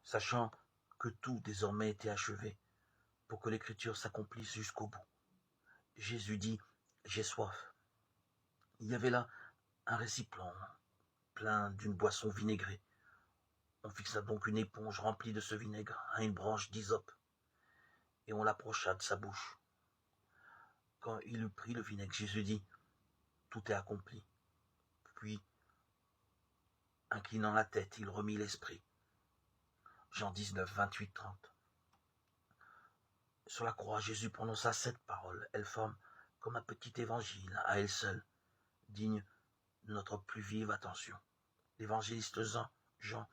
sachant que tout désormais était achevé, pour que l'écriture s'accomplisse jusqu'au bout. Jésus dit, j'ai soif. Il y avait là un récipient plein d'une boisson vinaigrée. On fixa donc une éponge remplie de ce vinaigre à une branche d'hysope, et on l'approcha de sa bouche. Quand il eut pris le vinaigre, Jésus dit, tout est accompli. Puis, inclinant la tête, il remit l'esprit. Jean 19, 28, 30. Sur la croix, Jésus prononça cette parole. Elle forme comme un petit évangile à elle seule, digne de notre plus vive attention. L'évangéliste Jean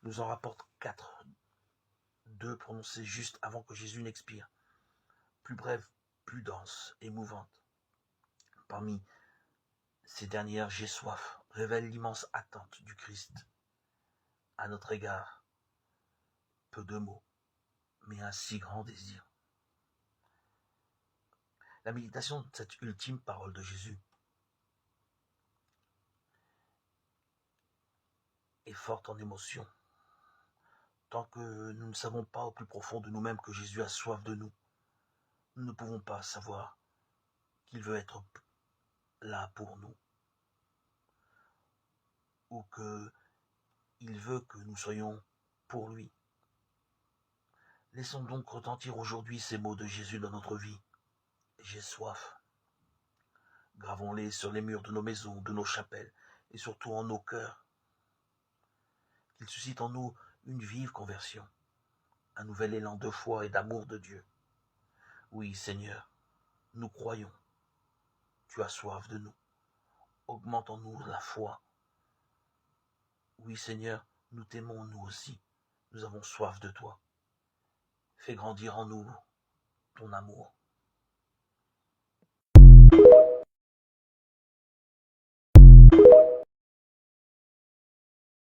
nous en rapporte 4, 2 prononcés juste avant que Jésus n'expire, plus brèves, plus denses, émouvantes. Parmi ces dernières, j'ai soif, révèle l'immense attente du Christ à notre égard. Peu de mots, mais un si grand désir. La méditation de cette ultime parole de Jésus est forte en émotion. Tant que nous ne savons pas au plus profond de nous-mêmes que Jésus a soif de nous, nous ne pouvons pas savoir qu'il veut être là pour nous, ou qu'il veut que nous soyons pour lui. Laissons donc retentir aujourd'hui ces mots de Jésus dans notre vie. J'ai soif. Gravons-les sur les murs de nos maisons, de nos chapelles, et surtout en nos cœurs. Qu'ils suscitent en nous une vive conversion, un nouvel élan de foi et d'amour de Dieu. Oui, Seigneur, nous croyons. Tu as soif de nous. Augmente en nous la foi. Oui, Seigneur, nous t'aimons nous aussi. Nous avons soif de toi. Fais grandir en nous ton amour.